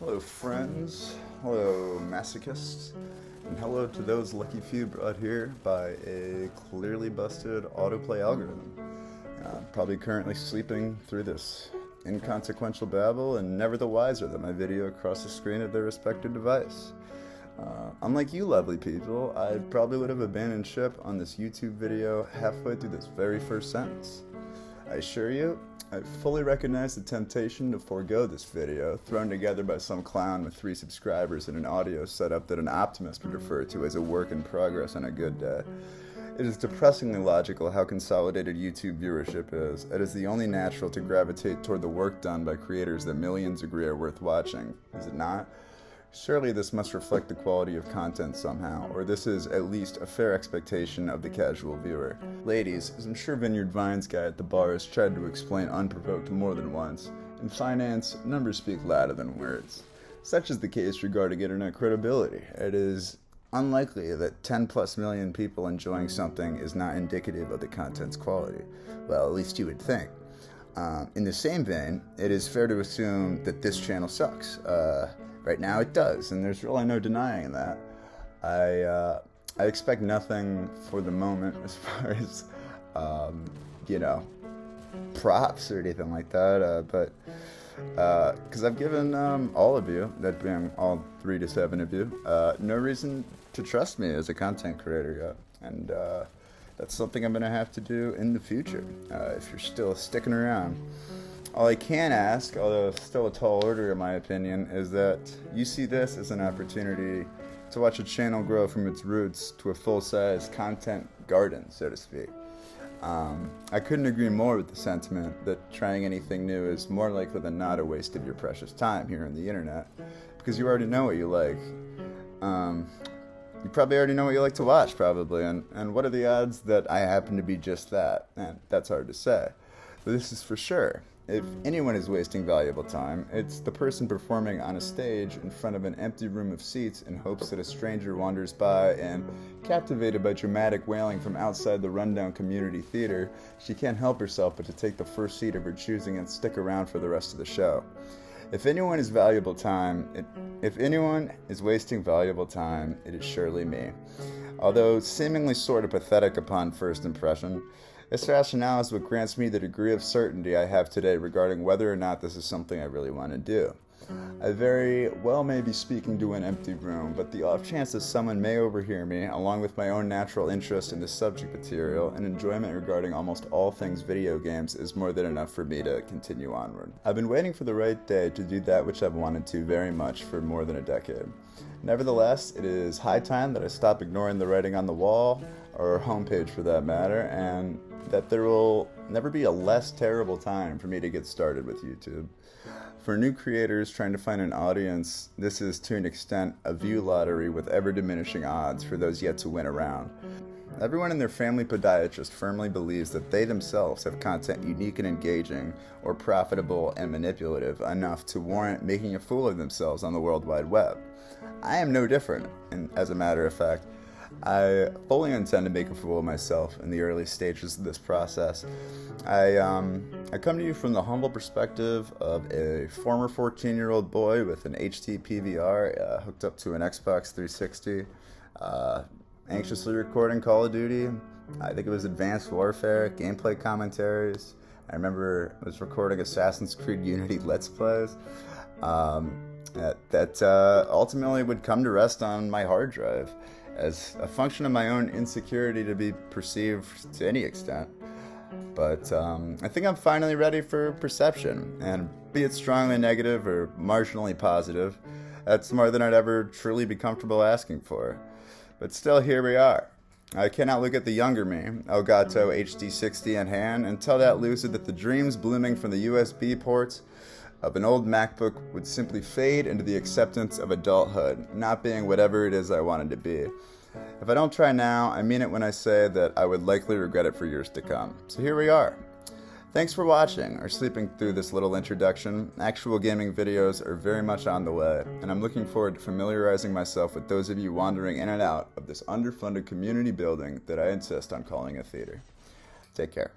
Hello friends, hello masochists, and hello to those lucky few brought here by a clearly busted autoplay algorithm. Probably currently sleeping through this inconsequential babble and never the wiser that my video across the screen of their respective device. Unlike you lovely people, I probably would have abandoned ship on this YouTube video halfway through this very first sentence. I assure you, I fully recognize the temptation to forego this video, thrown together by some clown with 3 subscribers and an audio setup that an optimist would refer to as a work in progress on a good day. It is depressingly logical how consolidated YouTube viewership is. It is the only natural to gravitate toward the work done by creators that millions agree are worth watching, is it not? Surely this must reflect the quality of content somehow, or this is at least a fair expectation of the casual viewer. Ladies, as I'm sure Vineyard Vine's guy at the bar has tried to explain unprovoked more than once, in finance, numbers speak louder than words. Such is the case regarding internet credibility. It is unlikely that 10 plus million people enjoying something is not indicative of the content's quality. Well, at least you would think. In the same vein, it is fair to assume that this channel sucks. Right now it does, and there's really no denying that. I expect nothing for the moment as far as, props or anything like that, but because I've given all of you, that being all 3 to 7 of you, no reason to trust me as a content creator yet, and that's something I'm going to have to do in the future, if you're still sticking around. All I can ask, although still a tall order in my opinion, is that you see this as an opportunity to watch a channel grow from its roots to a full-size content garden, so to speak. I couldn't agree more with the sentiment that trying anything new is more likely than not a waste of your precious time here on the internet, because you already know what you like. You probably already know what you like to watch, probably, and what are the odds that I happen to be just that? And that's hard to say. But this is for sure. If anyone is wasting valuable time, it's the person performing on a stage in front of an empty room of seats in hopes that a stranger wanders by and, captivated by dramatic wailing from outside the rundown community theater, she can't help herself but to take the first seat of her choosing and stick around for the rest of the show. If anyone is wasting valuable time, it is surely me. Although seemingly sort of pathetic upon first impression, this rationale is what grants me the degree of certainty I have today regarding whether or not this is something I really want to do. I very well may be speaking to an empty room, but the off chance that someone may overhear me, along with my own natural interest in this subject material and enjoyment regarding almost all things video games, is more than enough for me to continue onward. I've been waiting for the right day to do that which I've wanted to very much for more than a decade. Nevertheless, it is high time that I stop ignoring the writing on the wall, or homepage for that matter, and that there will never be a less terrible time for me to get started with YouTube. For new creators trying to find an audience, this is to an extent a view lottery with ever-diminishing odds for those yet to win around. Everyone in their family podiatrist firmly believes that they themselves have content unique and engaging, or profitable and manipulative enough to warrant making a fool of themselves on the World Wide Web. I am no different, and as a matter of fact, I fully intend to make a fool of myself in the early stages of this process. I come to you from the humble perspective of a former 14-year-old boy with an HT PVR hooked up to an Xbox 360, anxiously recording Call of Duty. I think it was Advanced Warfare, gameplay commentaries. I remember I was recording Assassin's Creed Unity Let's Plays. That ultimately would come to rest on my hard drive as a function of my own insecurity to be perceived to any extent. But I think I'm finally ready for perception, and be it strongly negative or marginally positive, that's more than I'd ever truly be comfortable asking for. But still, here we are. I cannot look at the younger me, Elgato HD60 in hand, and tell that loser that the dreams blooming from the USB ports of an old MacBook would simply fade into the acceptance of adulthood, not being whatever it is I wanted to be. If I don't try now, I mean it when I say that I would likely regret it for years to come. So here we are. Thanks for watching or sleeping through this little introduction. Actual gaming videos are very much on the way, and I'm looking forward to familiarizing myself with those of you wandering in and out of this underfunded community building that I insist on calling a theater. Take care.